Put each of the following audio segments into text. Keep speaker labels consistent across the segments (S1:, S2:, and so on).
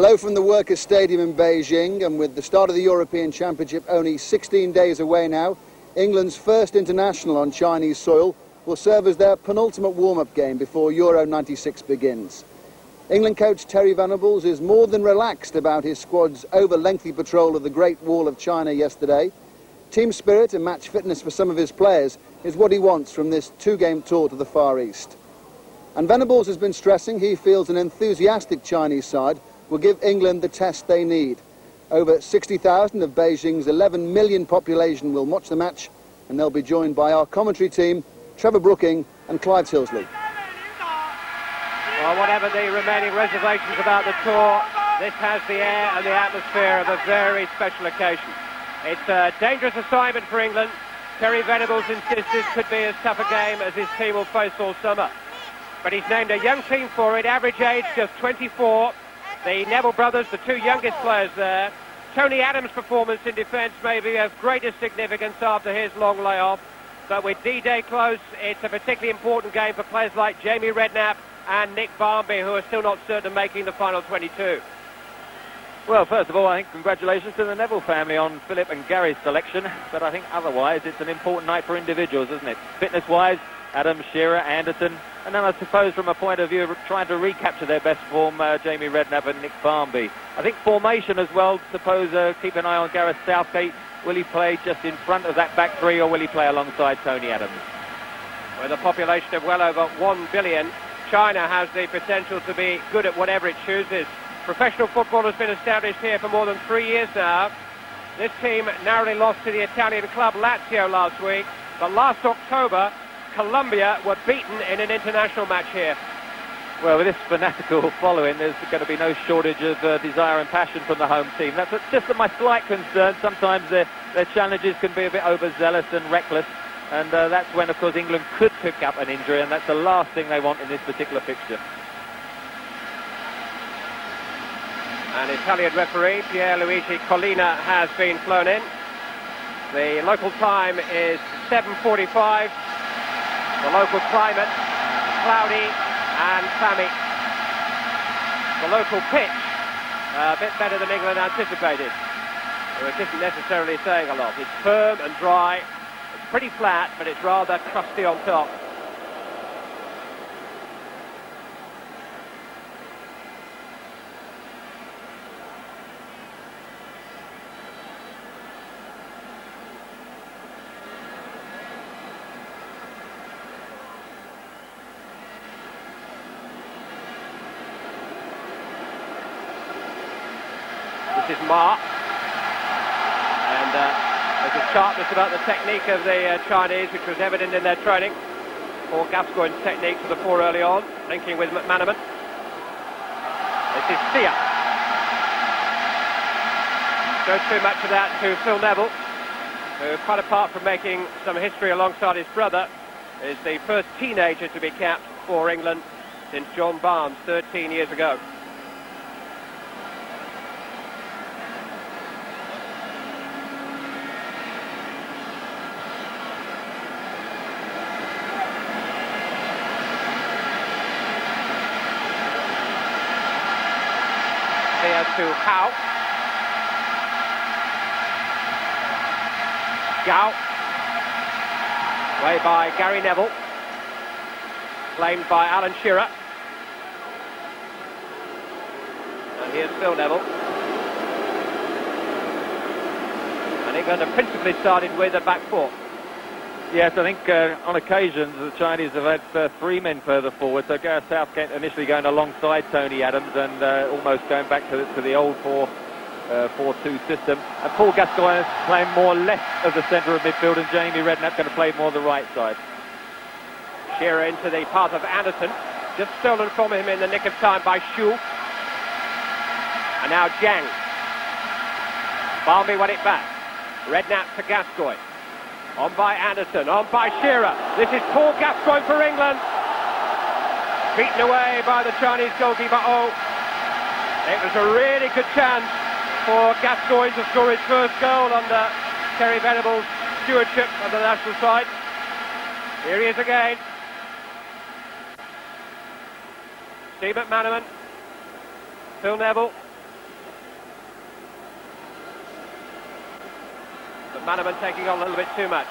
S1: Hello from the Workers' Stadium in Beijing, and with the start of the European Championship only 16 days away now, England's first international on Chinese soil will serve as their penultimate warm-up game before Euro 96 begins. England coach Terry Venables is more than relaxed about his squad's over-lengthy patrol of the Great Wall of China yesterday. Team spirit and match fitness for some of his players is what he wants from this two-game tour to the Far East. And Venables has been stressing he feels an enthusiastic Chinese side will give England the test they need. Over 60,000 of Beijing's 11 million population will watch the match, and they'll be joined by our commentary team, Trevor Brooking and Clive Tyldesley.
S2: Well, whatever the remaining reservations about the tour, this has the air and the atmosphere of a very special occasion. It's a dangerous assignment for England. Terry Venables insists this could be as tough a game as his team will face all summer. But he's named a young team for it, average age just 24. The Neville brothers, the two youngest players there. Tony Adams' performance in defence may be of greatest significance after his long layoff. But with D-Day close, it's a particularly important game for players like Jamie Redknapp and Nick Barmby, who are still not certain of making the final 22.
S3: Well, first of all, I think congratulations to the Neville family on Philip and Gary's selection. But I think otherwise, it's an important night for individuals, isn't it? Fitness-wise, Adams, Shearer, Anderson. And then I suppose from a point of view of trying to recapture their best form, Jamie Redknapp and Nick Barmby. I think formation as well, suppose keep an eye on Gareth Southgate. Will he play just in front of that back three, or will he play alongside Tony Adams?
S2: With a population of well over 1 billion, China has the potential to be good at whatever it chooses. Professional football has been established here for more than 3 years now. This team narrowly lost to the Italian club Lazio last week. But last October, Colombia were beaten in an international match here.
S3: Well, with this fanatical following, there's going to be no shortage of desire and passion from the home team. That's just my slight concern. Sometimes their challenges can be a bit overzealous and reckless. And that's when, of course, England could pick up an injury, and that's the last thing they want in this particular fixture.
S2: An Italian referee, Pierluigi Collina, has been flown in. The local time is 7:45. The local climate, cloudy and clammy. The local pitch, a bit better than England anticipated, which isn't necessarily saying a lot. It's firm and dry. It's pretty flat, but it's rather crusty on top. This is Ma, and there's a sharpness about the technique of the Chinese, which was evident in their training. Paul Gascoigne's technique to the fore early on, linking with McManaman. This is Sia. Don't too much of that to Phil Neville, who, quite apart from making some history alongside his brother, is the first teenager to be capped for England since John Barnes 13 years ago. To Hao. Gao. Way by Gary Neville. Claimed by Alan Shearer. And here's Phil Neville. And England have principally started with a back four.
S3: Yes, I think on occasions the Chinese have had three men further forward. So Gareth Southgate initially going alongside Tony Adams and almost going back to the old 4-4-2 system. And Paul Gascoigne is playing more left of the centre of midfield, and Jamie Redknapp going to play more the right side.
S2: Shearer into the path of Anderson, just stolen from him in the nick of time by Xu. And now Jiang. Barmby won it back. Redknapp to Gascoigne. On by Anderson, on by Shearer. This is Paul Gascoigne for England. Beaten away by the Chinese goalkeeper. Oh, it was a really good chance for Gascoigne to score his first goal under Terry Venables' stewardship of the national side. Here he is again. Steve McManaman, Phil Neville, McManaman taking on a little bit too much.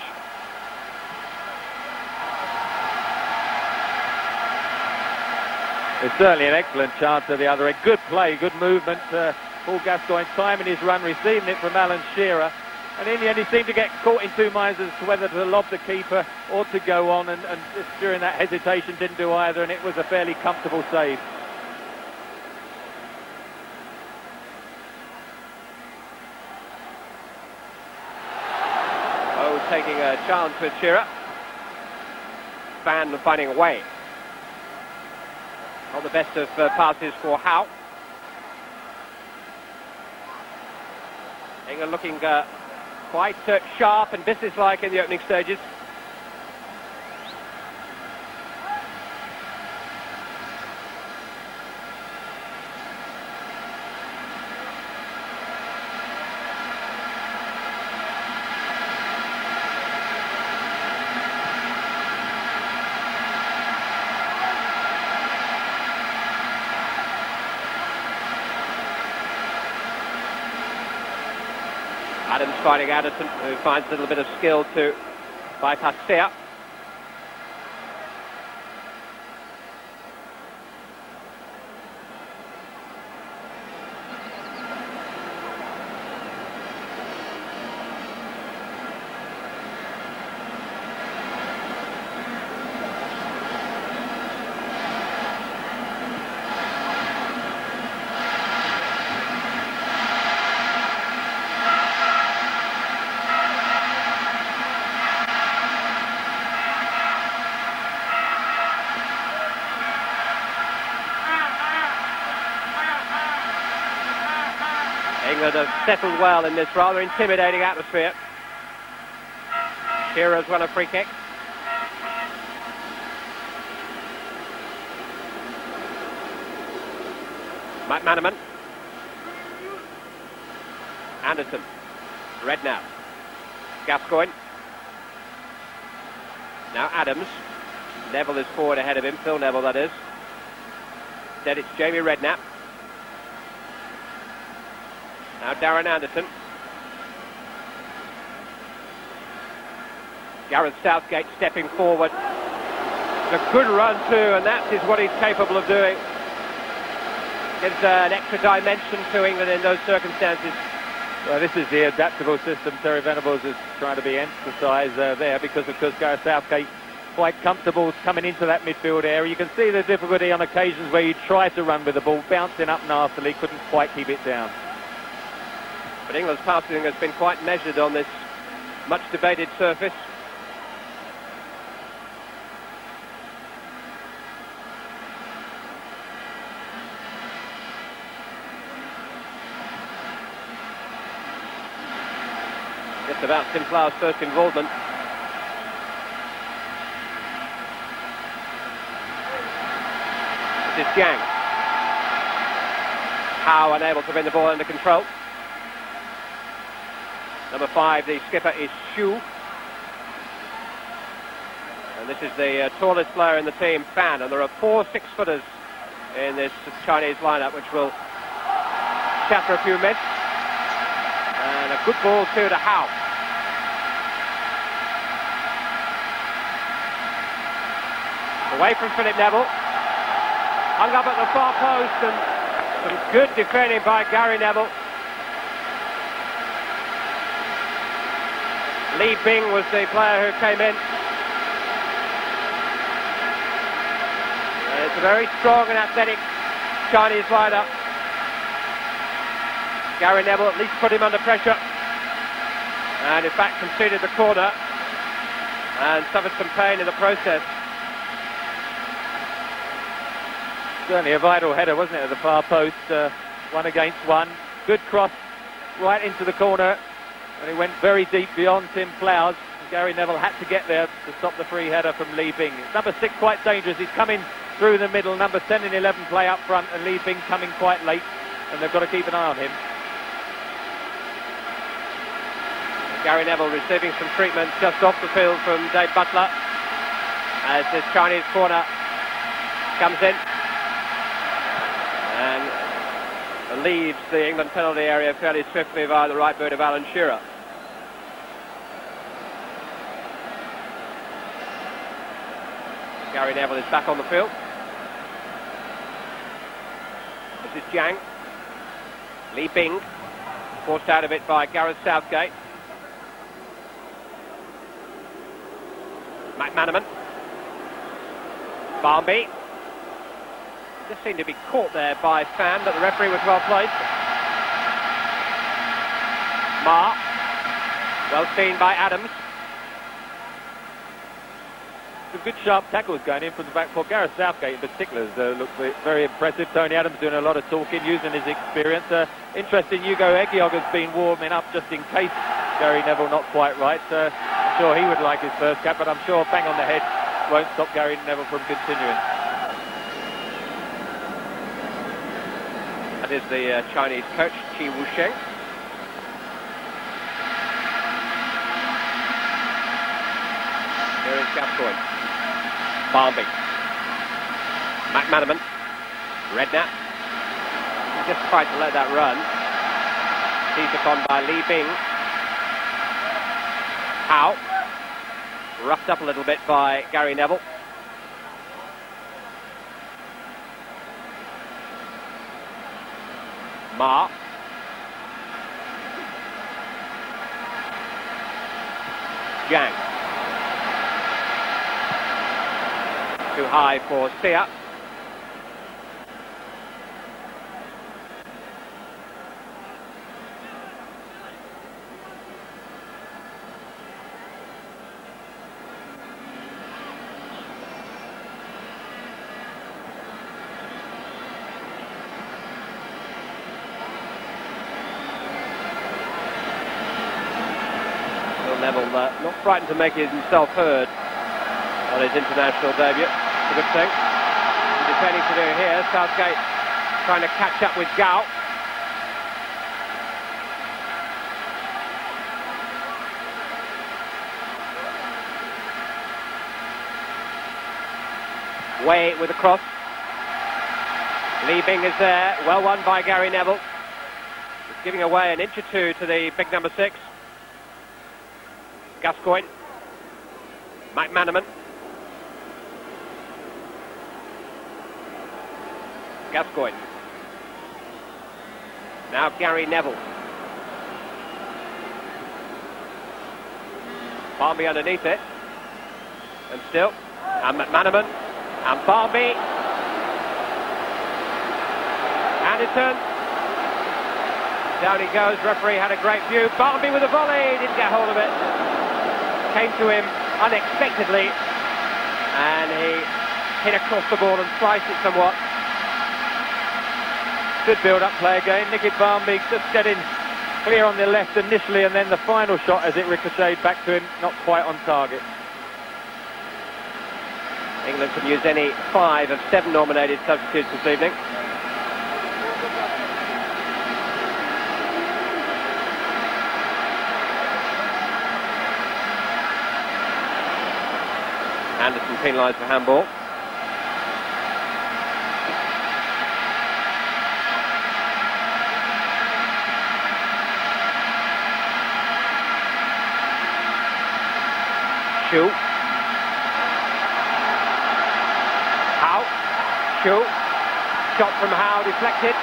S3: It's certainly an excellent chance at the other end. Good play, good movement. Paul Gascoigne timing his run, receiving it from Alan Shearer. And in the end, he seemed to get caught in two minds as to whether to lob the keeper or to go on. And just during that hesitation, didn't do either. And it was a fairly comfortable save.
S2: Oh, taking a chance with Shearer. Fan finding a way. Not the best of passes for Howe. England looking quite sharp and businesslike in the opening stages. Adams fighting Addison, who finds a little bit of skill to bypass Sear. England have settled well in this rather intimidating atmosphere. Shearer's won a free kick. McManaman. Anderson. Redknapp. Gascoigne. Now Adams. Neville is forward ahead of him. Phil Neville, that is. Then it's Jamie Redknapp. Now Darren Anderson. Gareth Southgate stepping forward. It's a good run too, and that is what he's capable of doing. Gives an extra dimension to England in those circumstances.
S3: Well, this is the adaptable system Terry Venables is trying to be emphasised there, because of course Gareth Southgate quite comfortable coming into that midfield area. You can see the difficulty on occasions where you try to run with the ball, bouncing up nastily, couldn't quite keep it down.
S2: But England's passing has been quite measured on this much debated surface. Just about Tim Flower's first involvement. This is Gang. Howe unable to bring the ball under control. Number 5, the skipper, is Xu. And this is the tallest player in the team, Fan. And there are 4 6-footers in this Chinese lineup, which will shatter a few myths. And a good ball too to Howe. Away from Philip Neville. Hung up at the far post, and some good defending by Gary Neville. Li Bing was the player who came in. It's a very strong and athletic Chinese lineup. Gary Neville at least put him under pressure, and in fact conceded the corner and suffered some pain in the process.
S3: Certainly a vital header, wasn't it, at the far post, 1 against 1. Good cross right into the corner, and it went very deep beyond Tim Flowers. Gary Neville had to get there to stop the free header from Li Bing. It's number 6 quite dangerous. He's coming through the middle. Number 10 and 11 play up front, and Li Bing coming quite late, and they've got to keep an eye on him.
S2: Gary Neville receiving some treatment just off the field from Dave Butler as this Chinese corner comes in and leaves the England penalty area fairly swiftly via the right boot of Alan Shearer. Gary Neville is back on the field. This is Jiang. Li Bing, forced out of it by Gareth Southgate. McManaman. Barmby. Just seemed to be caught there by Fan, but the referee was well placed. Ma. Well seen by Adams.
S3: Some good sharp tackles going in from the back four. Gareth Southgate in particular looked very impressive. Tony Adams doing a lot of talking, using his experience. Interesting, Hugo Egiog has been warming up just in case Gary Neville not quite right. I'm sure he would like his first cap, but I'm sure bang on the head won't stop Gary Neville from continuing.
S2: That is the Chinese coach, Chi Wusheng. Here is Gascoigne. Barmby. McManaman. Redknapp. Just tried to let that run. Seized upon by Li Bing. Howe. Roughed up a little bit by Gary Neville. Ma. Jiang. Too high for Sia. Neville not frightened to make himself heard on his international debut. It's a good thing. He's defending to do here. Southgate trying to catch up with Gao. Way with the cross. Li Bing is there. Well won by Gary Neville. He's giving away an inch or two to the big number 6. Gascoigne. McManaman. Gascoigne. Now Gary Neville. Barmby underneath it. And still. And McManaman. And Barmby. Anderton. Down he goes. Referee had a great view. Barmby with a volley. Didn't get hold of it. Came to him unexpectedly. And he hit across the ball and sliced it somewhat. Good build-up play again. Nicky Barmby just getting clear on the left initially, and then the final shot as it ricocheted back to him, not quite on target. England can use any 5 of 7 nominated substitutes this evening. Anderson penalised for handball. Shu. Howe. Shu. Shot from Howe deflected.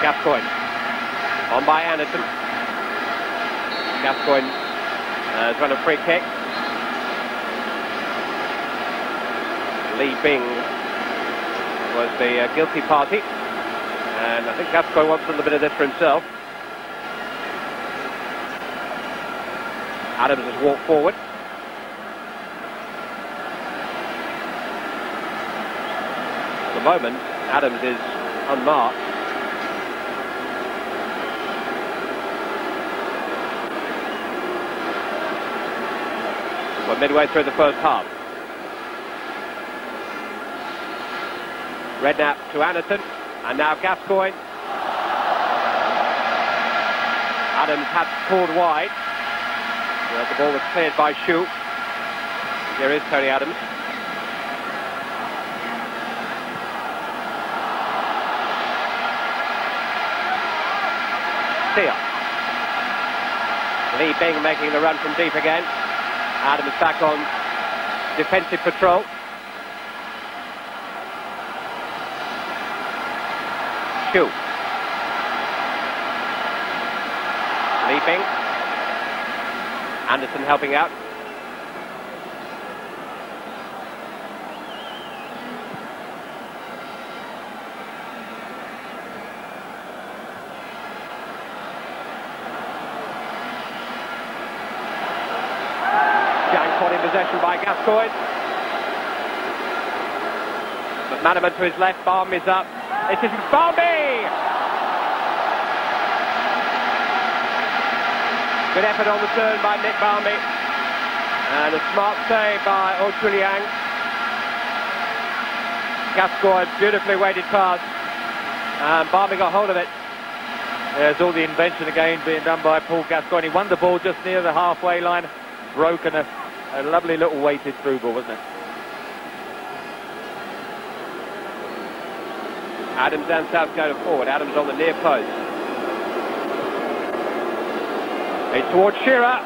S2: Gascoigne. On by Anderson. Gascoigne has run a free kick. Li Bing was the guilty party. And I think Gascoigne wants a little bit of this for himself. Adams has walked forward. At the moment, Adams is unmarked. We're midway through the first half. Redknapp to Anderson, and now Gascoigne. Adams had pulled wide. The ball was cleared by Shue. Here is Tony Adams. Sia. Lee Bing making the run from deep again. Adams back on defensive patrol. Shue. Lee Bing. Anderson helping out. Possession by Gascoigne. McManaman to his left, Barmby's up. It is Barmby! Good effort on the turn by Nick Barmby. And a smart save by O'Chuliang. Gascoigne, beautifully weighted pass. And Barmby got hold of it.
S3: There's all the invention again being done by Paul Gascoigne. He won the ball just near the halfway line. Broken a lovely little weighted through ball, wasn't it?
S2: Adams and South go forward. Adams on the near post. It's towards Shearer.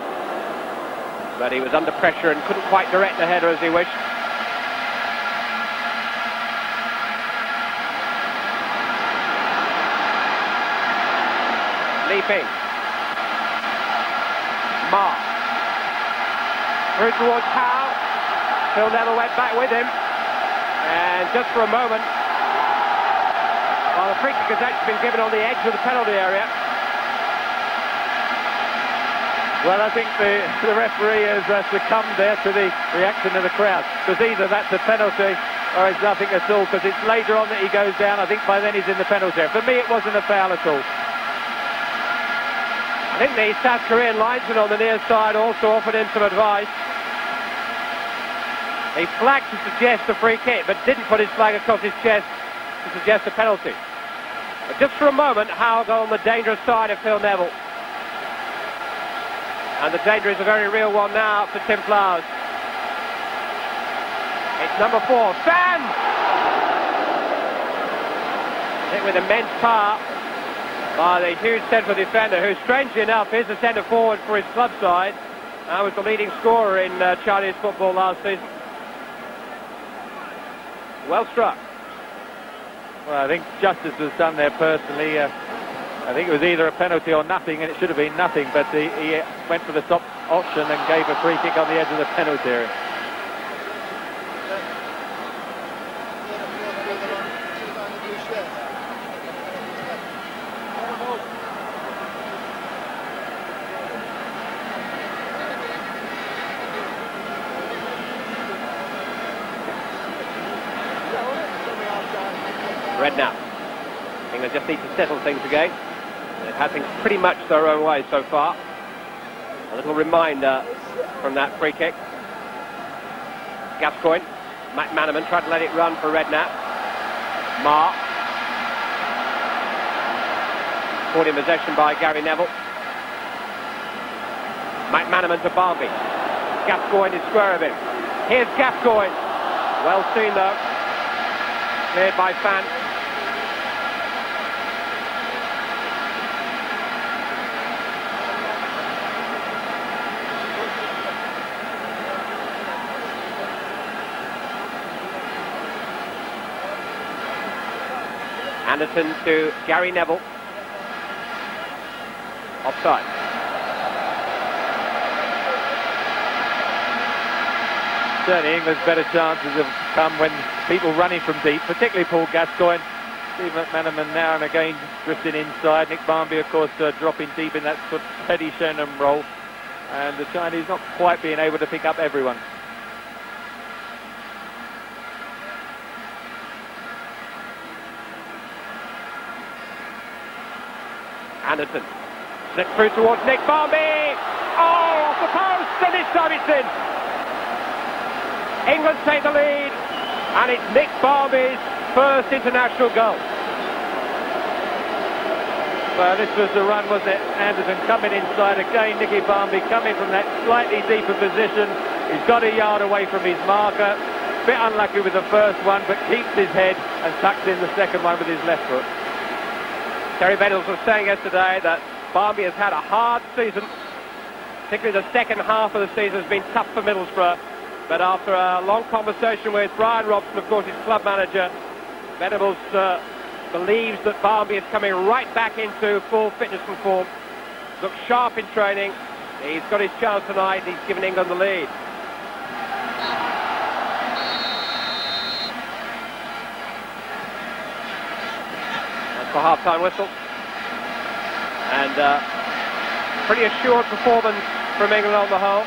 S2: But he was under pressure and couldn't quite direct the header as he wished. Leaping. Mark. Through towards Howe. Phil Neville went back with him. And just for a moment, well, the free kick has actually been given on the edge of the penalty area.
S3: Well, I think the referee has succumbed there to the reaction of the crowd. Because either that's a penalty or it's nothing at all. Because it's later on that he goes down. I think by then he's in the penalty area. For me, it wasn't a foul at all.
S2: I think the South Korean linesman on the near side also offered him some advice. He flagged to suggest a free kick, but didn't put his flag across his chest to suggest a penalty. But just for a moment, Howe got on the dangerous side of Phil Neville. And the danger is a very real one now for Tim Flowers. It's number 4, Sam! Hit with immense power by the huge central defender, who strangely enough is the centre forward for his club side. Was the leading scorer in Chinese football last season. Well struck.
S3: Well, I think justice was done there personally. I think it was either a penalty or nothing, and it should have been nothing, but he went for the top option and gave a free kick on the edge of the penalty area.
S2: Redknapp. England just need to settle things again. They've had things pretty much their own way so far. A little reminder from that free kick. Gascoigne. McManaman tried to let it run for Redknapp. Mark. Caught in possession by Gary Neville. McManaman to Barmby. Gascoigne is square of him. Here's Gascoigne. Well seen though. Cleared by Fan. Anderson to Gary Neville. Offside.
S3: Certainly England's better chances have come when people running from deep, particularly Paul Gascoigne. Steve McManaman now and again drifting inside. Nick Barmby, of course, dropping deep in that sort of Teddy Shenham role. And the Chinese not quite being able to pick up everyone.
S2: Anderson. Slipped through towards Nick Barmby. Oh, off the post, and this time it's in. England take the lead, and it's Nick Barmby's first international goal.
S3: Well, this was the run, wasn't it? Anderson coming inside again. Nicky Barmby coming from that slightly deeper position. He's got a yard away from his marker. Bit unlucky with the first one, but keeps his head and tucks in the second one with his left foot.
S2: Terry Venables was saying yesterday that Barmby has had a hard season. Particularly the second half of the season has been tough for Middlesbrough. But after a long conversation with Brian Robson, of course, his club manager, Venables believes that Barmby is coming right back into full fitness and form. Looks sharp in training. He's got his chance tonight. He's given England the lead. That's the half-time whistle. And pretty assured performance from England on the whole.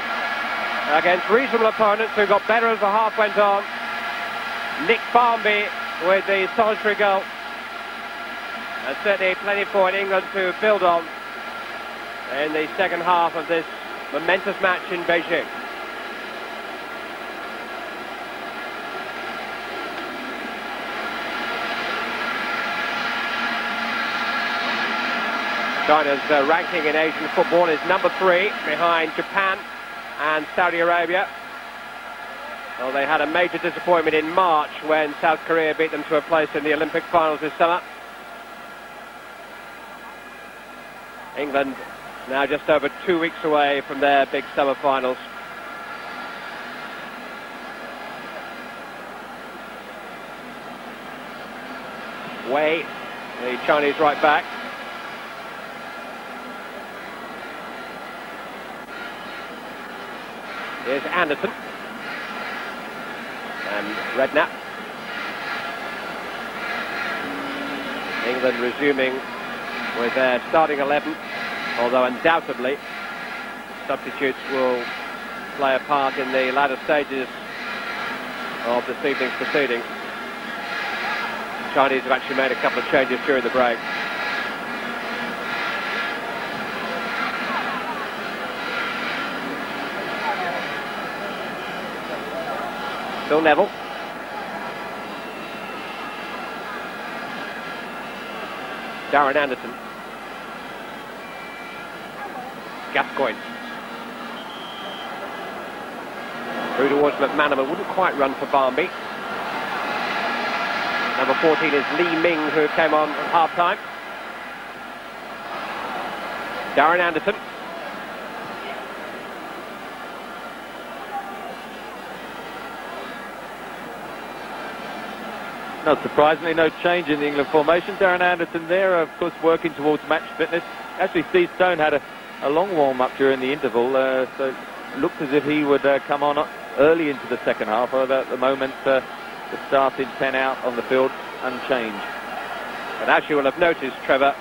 S2: Against reasonable opponents who got better as the half went on. Nick Barmby with the solitary goal. And certainly plenty for England to build on in the second half of this momentous match in Beijing. China's ranking in Asian football is number 3 behind Japan and Saudi Arabia. Well, they had a major disappointment in March when South Korea beat them to a place in the Olympic finals this summer. England now just over 2 weeks away from their big summer finals. Wei, the Chinese right back. Here's Anderson. And Redknapp. England resuming with their starting 11, although undoubtedly substitutes will play a part in the latter stages of this evening's proceedings. The Chinese have actually made a couple of changes during the break. Phil Neville. Darren Anderson. Gascoigne. Through towards McManaman. Wouldn't quite run for Barmby. Number 14 is Lee Ming, who came on at half-time. Darren Anderson.
S3: Not surprisingly, no change in the England formation. Darren Anderson there, of course, working towards match fitness. Actually, Steve Stone had a long warm-up during the interval, so it looked as if he would come on early into the second half. Although at the moment, the starting 10 out on the field unchanged.
S2: And as you will have noticed, Trevor,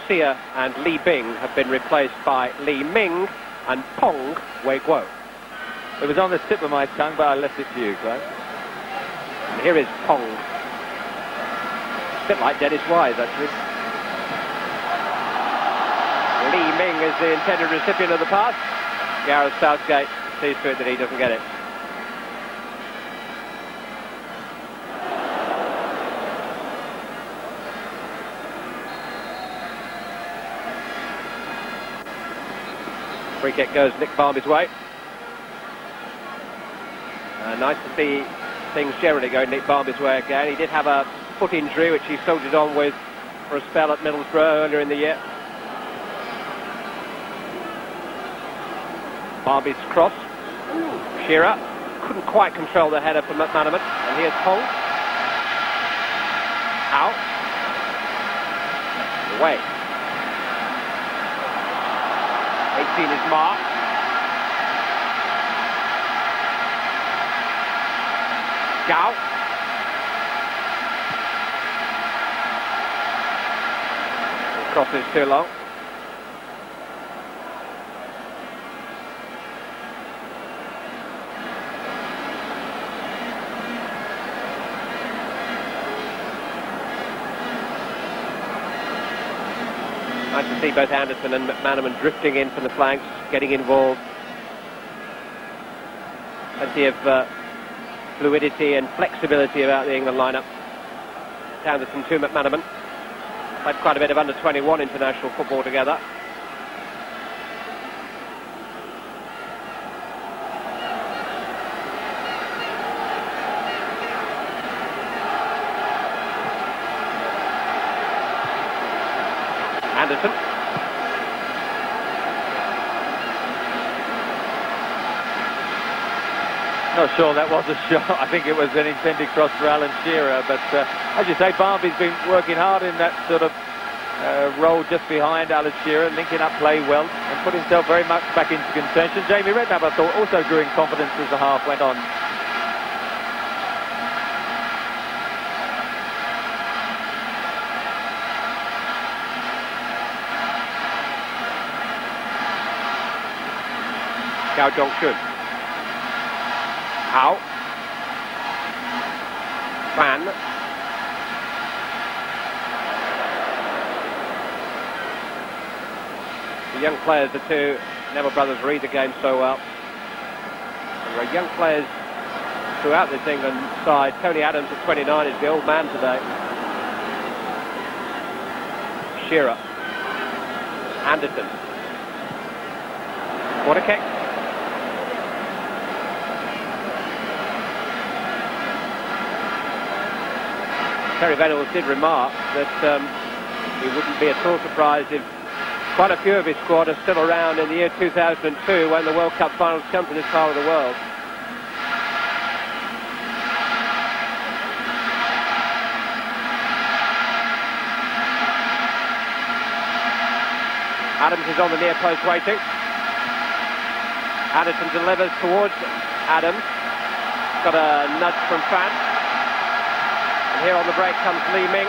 S2: Sia and Li Bing have been replaced by Li Ming and Pong Wei Guo.
S3: It was on the tip of my tongue, but I left it to you, Clive.
S2: And here is Pong. A bit like Dennis Wise, actually. Li Ming is the intended recipient of the pass. Gareth Southgate sees to it that he doesn't get it. Free kick goes Nick Barmby's way. Nice to see things generally going Nick Barmby's way again. He did have a foot injury which he soldiered on with for a spell at Middlesbrough earlier in the year. Barmby's cross. Shearer couldn't quite control the header from McManaman. And here's Pong. Out. Away. 18 is Mark. Gao. Cross is too long. Nice to see both Anderson and McManaman drifting in from the flanks, getting involved. Plenty of fluidity and flexibility about the England lineup. Anderson to McManaman. Played quite a bit of under-21 international football together. Anderson.
S3: Not sure that was a shot. I think it was an intended cross for Alan Shearer, but as you say, Barmby's been working hard in that sort of role just behind Alan Shearer, linking up play well and put himself very much back into contention. Jamie Redknapp, I thought, also grew in confidence as the half went on.
S2: Cao Jong-shun. Hao. Fan. The young players, the two Neville brothers, read the game so well. And there are young players throughout this England side. Tony Adams at 29 is the old man today. Shearer. Anderson. Corner kick. Terry Venables did remark that he wouldn't be at all surprised if quite a few of his squad are still around in the year 2002 when the World Cup finals come to this part of the world. Adams is on the near post waiting. Anderson delivers towards Adams. Got a nudge from Fan. And here on the break comes Lee Ming.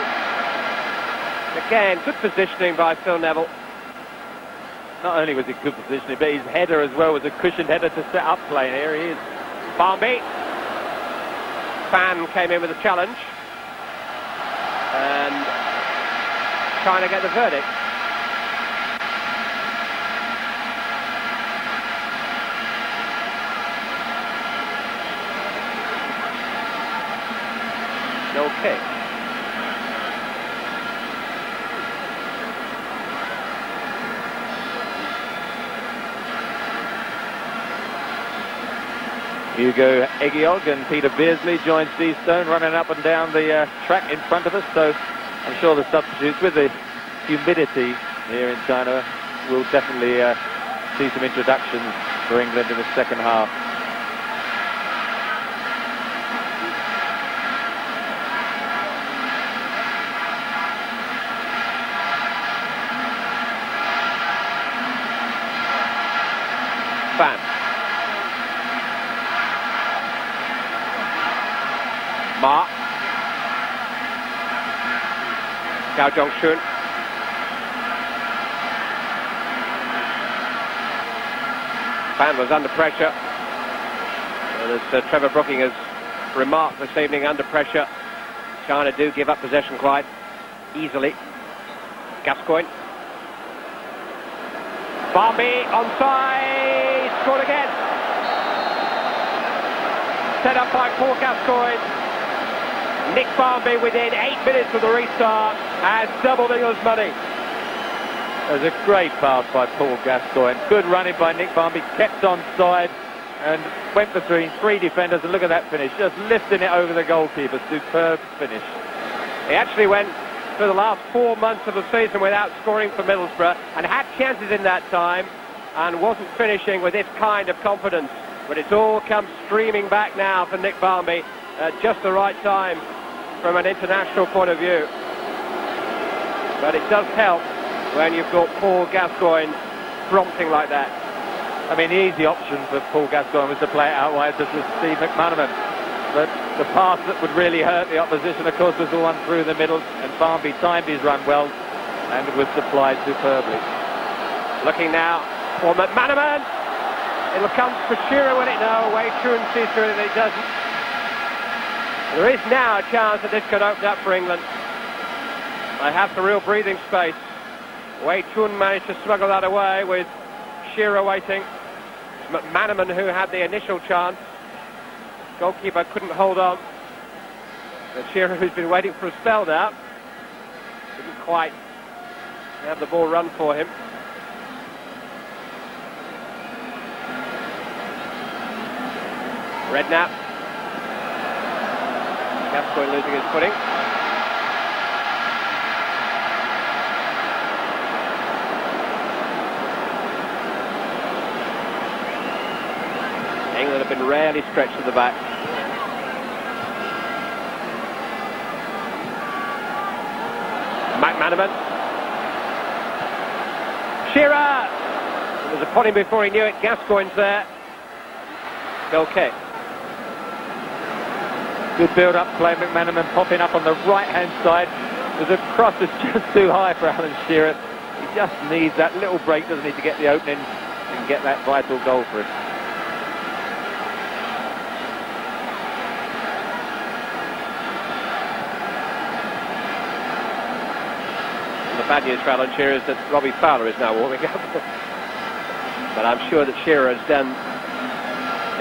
S2: Again, good positioning by Phil Neville.
S3: Not only was it good positioning, but his header as well was a cushioned header to set up play. And here he is.
S2: Barmby. Fan came in with a challenge. And trying to get the verdict. No kick.
S3: Hugo Egiog and Peter Beardsley join Steve Stone running up and down the track in front of us, so I'm sure the substitutes with the humidity here in China will definitely see some introductions for England in the second half.
S2: Fan. Ma. Cao Jong-shun. Fan was under pressure. As Trevor Brooking has remarked this evening, under pressure, China do give up possession quite easily. Gascoigne. Barmby onside, scored again. Set up by Paul Gascoigne. Nick Barmby within 8 minutes of the restart has doubled England's money.
S3: It was a great pass by Paul Gascoigne. Good running by Nick Barmby, kept on side and went between three defenders, and look at that finish, just lifting it over the goalkeeper. Superb finish.
S2: He actually went for the last 4 months of the season without scoring for Middlesbrough and had chances in that time and wasn't finishing with this kind of confidence. But it's all come streaming back now for Nick Barmby at just the right time from an international point of view. But it does help when you've got Paul Gascoigne prompting like that.
S3: I mean, the easy option for Paul Gascoigne was to play it out wide just with Steve McManaman. But the pass that would really hurt the opposition, of course, was the one through the middle, and Barmby timed his run well and was supplied superbly.
S2: Looking now for McManaman. It'll come for Shearer, will it? No, Wei Chun sees through it, it doesn't. There is now a chance that this could open up for England. They have the real breathing space Wei Chun managed to smuggle that away with Shearer waiting. It's McManaman who had the initial chance. Goalkeeper couldn't hold on. But Shearer, who's been waiting for a spell now, didn't quite have the ball run for him. Redknapp. Gascoigne losing his footing. England have been rarely stretched at the back. McManaman. Shearer! It was upon him before he knew it. Gascoigne's there. Goal kick.
S3: Good build-up play. McManaman popping up on the right-hand side. There's a cross that's just too high for Alan Shearer. He just needs that little break, doesn't he, to get the opening and get that vital goal for him.
S2: The bad news for Alan Shearer is that Robbie Fowler is now warming up. But I'm sure that Shearer has done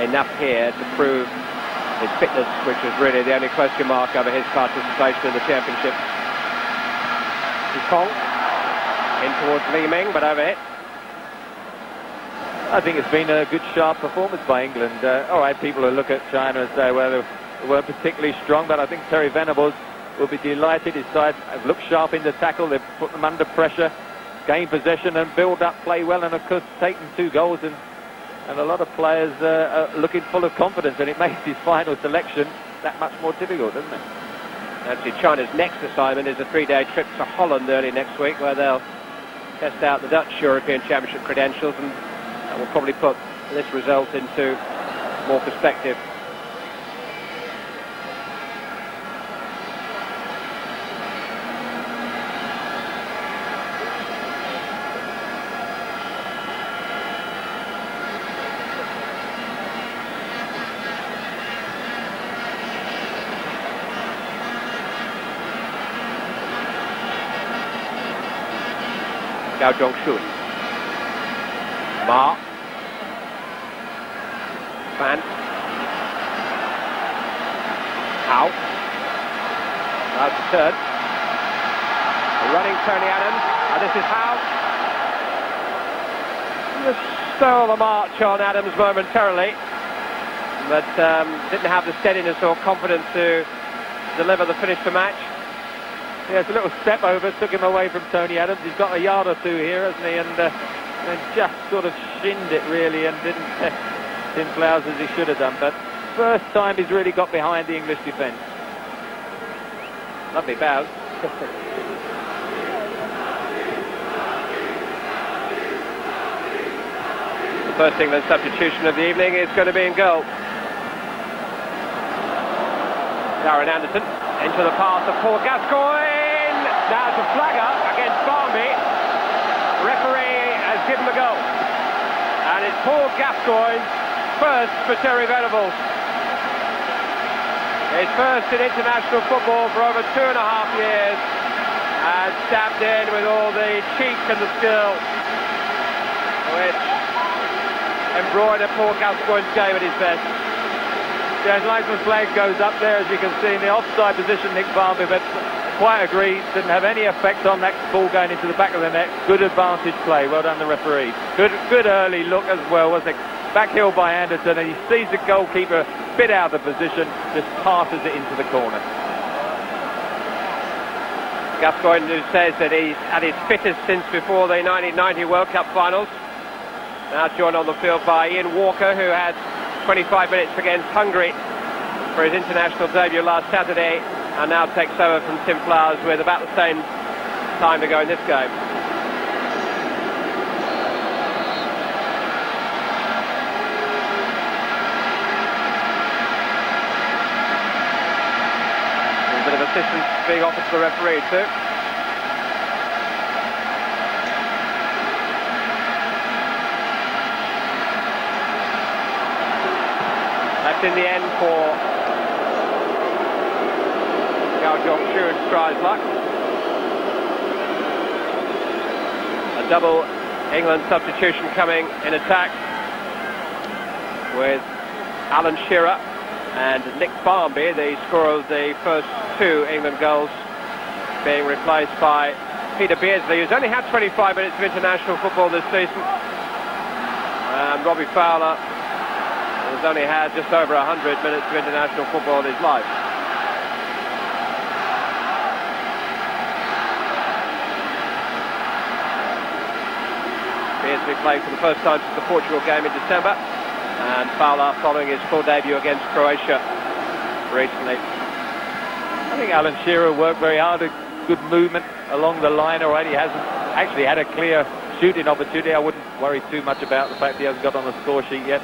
S2: enough here to prove his fitness, which was really the only question mark over his participation in the championship. Kong in towards Li Ming, but overhit.
S3: I think it's been a good, sharp performance by England. All right, people will look at China and say, well, they weren't particularly strong, but I think Terry Venables will be delighted. His side have looked sharp in the tackle. They've put them under pressure, gained possession and build up play well, and of course taken 2 goals, and a lot of players are looking full of confidence, and it makes his final selection that much more difficult, doesn't it?
S2: Actually, China's next assignment is a 3-day trip to Holland early next week, where they'll test out the Dutch European Championship credentials, and that will probably put this result into more perspective. Gao Zhongxun. Ma. Fan. Hao. Now to turn. Running Tony Adams. And this is Hao. Just stole the march on Adams momentarily, but didn't have the steadiness or confidence to deliver the finish to match. Yes, a little step over took him away from Tony Adams. He's got a yard or 2 here, hasn't he? And just sort of shinned it really, and didn't test Tim Flowers as he should have done. But first time he's really got behind the English defence. Lovely bows. The first England substitution of the evening is going to be in goal. Darren Anderson into the path of Paul Gascoigne. Now to Flagger against Barnby. Referee has given the goal. And it's Paul Gascoigne's first for Terry Venables. His first in international football for over 2.5 years. And stabbed in with all the cheek and the skill which embroidered Paul Gascoigne's game at his best. Yeah, his linesman's flag goes up there, as you can see, in the offside position. Nick Barnby, but quite agree, didn't have any effect on that ball going into the back of the net. Good advantage play, well done the referee. Good early look as well, was it? Backheel by Anderson, and he sees the goalkeeper a bit out of the position, just passes it into the corner. Gascoigne, who says that he's at his fittest since before the 1990 World Cup finals. Now joined on the field by Ian Walker, who had 25 minutes against Hungary for his international debut last Saturday, and now takes over from Tim Flowers with about the same time to go in this game. A bit of assistance being offered to the referee too. That's in the end for Gao Zhongxun, tries luck. A double England substitution coming in attack with Alan Shearer and Nick Barmby, the scorer of the first two England goals, being replaced by Peter Beardsley, who's only had 25 minutes of international football this season. And Robbie Fowler has only had just over 100 minutes of international football in his life. Beardsley playing for the first time since the Portugal game in December, and Fowler following his full debut against Croatia recently.
S3: I think Alan Shearer worked very hard, a good movement along the line. Already hasn't actually had a clear shooting opportunity. I wouldn't worry too much about the fact he hasn't got on the score sheet yet.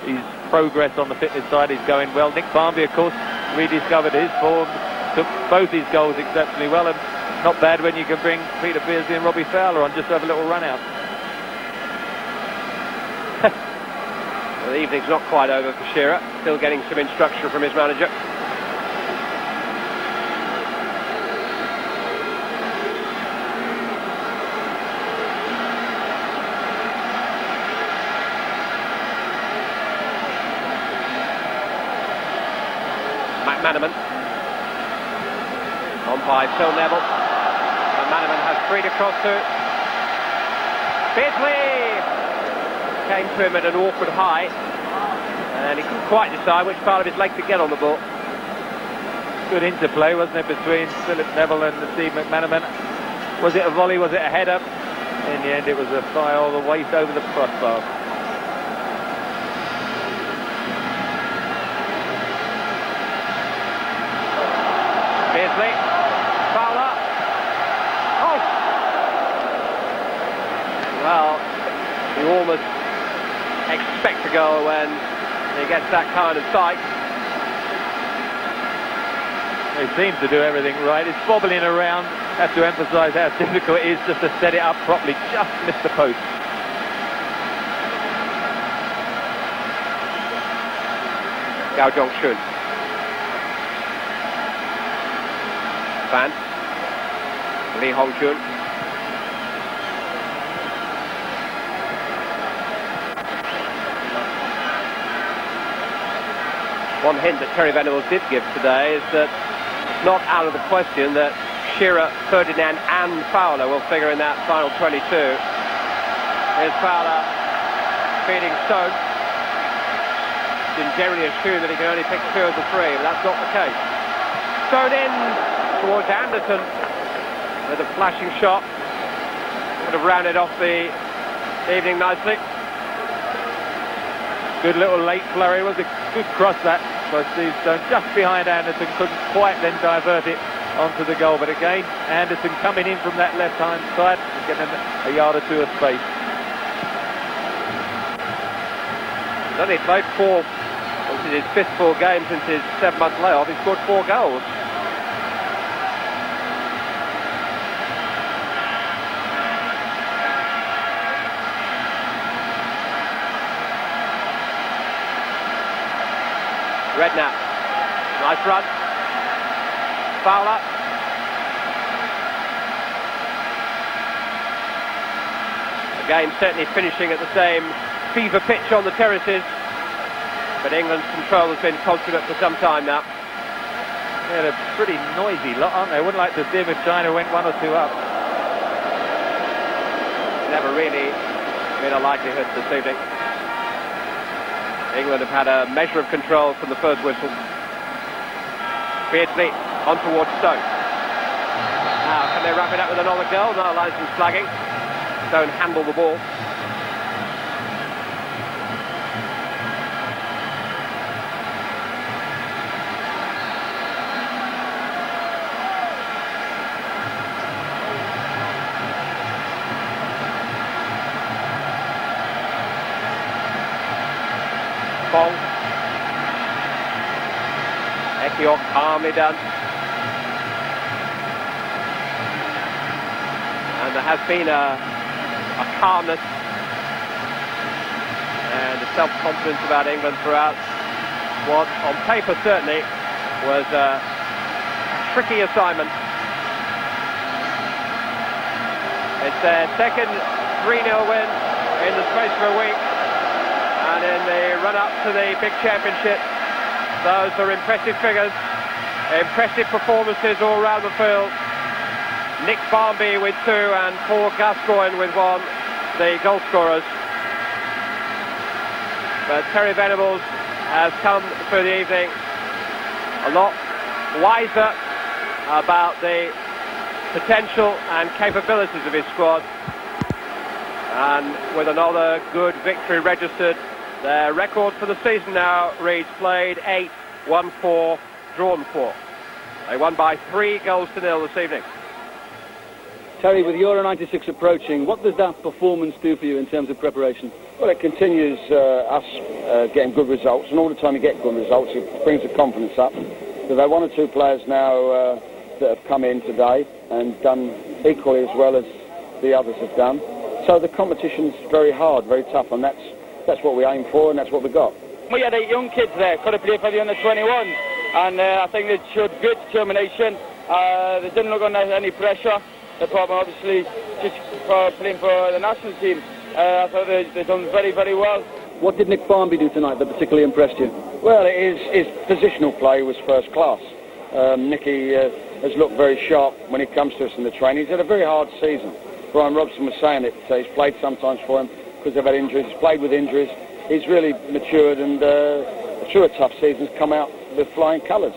S3: His progress on the fitness side is going well. Nick Barmby, of course, rediscovered his form, took both his goals exceptionally well, and not bad when you can bring Peter Beardsley and Robbie Fowler on just to have a little run out.
S2: Well, the evening's not quite over for Shearer, still getting some instruction from his manager. McManaman on by Phil Neville. McManaman has freed across to Beardsley. Came to him at an awkward height, and he couldn't quite decide which part of his leg to get on the ball.
S3: Good interplay, wasn't it, between Philip Neville and Steve McManaman? Was it a volley? Was it a header? In the end, it was a thigh all the way over the crossbar.
S2: Beardsley, Fowler. Oh! Well, you almost expect a goal when he gets that kind of sight.
S3: He seems to do everything right. It's bobbling around. Have to emphasise how difficult it is just to set it up properly. Just missed the post.
S2: Gao Jong-shun. Fan. Lee Hong-jun. One hint that Terry Venables did give today is that it's not out of the question that Shearer, Ferdinand and Fowler will figure in that final 22. Here's Fowler feeding Stone. You can generally assume that he can only pick two of the three, but that's not the case. Stone in towards Anderson with a flashing shot. Would have rounded off the evening nicely.
S3: Good little late flurry. Was a good cross that by Steve Stone, just behind Anderson. Couldn't quite then divert it onto the goal, but again Anderson coming in from that left hand side and getting a yard or two of space.
S2: He's only played four. This is his fifth full game since his 7-month layoff. He scored 4 goals. Redknapp, nice run. Fowler. The game certainly finishing at the same fever pitch on the terraces, but England's control has been consummate for some time now.
S3: They're a pretty noisy lot, aren't they? I wouldn't like to see them if China went 1 or 2 up.
S2: Never really been a likelihood this evening. England have had a measure of control from the first whistle. Beardsley on towards Stone. Now, can they wrap it up with another goal? No, licence flagging. Stone handle the ball. Bong. Ekiok calmly done. And there has been a calmness and a self-confidence about England throughout what, on paper certainly, was a tricky assignment. It's their second 3-0 win in the space of a week, and in the run-up to the big championship. Those are impressive figures, impressive performances all round the field. Nick Barmby with 2 and Paul Gascoigne with 1, the goal scorers. But Terry Venables has come for the evening a lot wiser about the potential and capabilities of his squad, and with another good victory registered. Their record for the season now reads played 8, won 4, drawn 4. They won by 3 goals to 0 this evening.
S4: Terry, with Euro 96 approaching, what does that performance do for you in terms of preparation?
S5: Well, it continues us getting good results, and all the time you get good results, it brings the confidence up. We've had 1 or 2 players now that have come in today and done equally as well as the others have done. So the competition's very hard, very tough, and that's what we aim for, and that's what we got.
S6: We had 8 young kids there, could have played for the under-21, and I think they showed great determination. They didn't look under any pressure. The problem, obviously, just playing for the national team. I thought they've done very, very well.
S4: What did Nick Barmby do tonight that particularly impressed you?
S5: Well, his positional play was first class. Nicky has looked very sharp when he comes to us in the training. He's had a very hard season. Brian Robson was saying it. He's played sometimes for him because they've had injuries. He's played with injuries. He's really matured, and through a tough season, has come out with flying colours.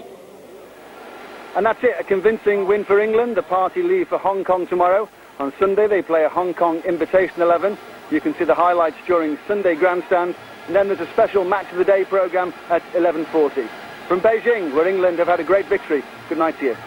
S4: And that's it, a convincing win for England. The party leave for Hong Kong tomorrow. On Sunday they play a Hong Kong Invitation 11. You can see the highlights during Sunday grandstand, and then there's a special match of the day programme at 11:40. From Beijing, where England have had a great victory, good night to you.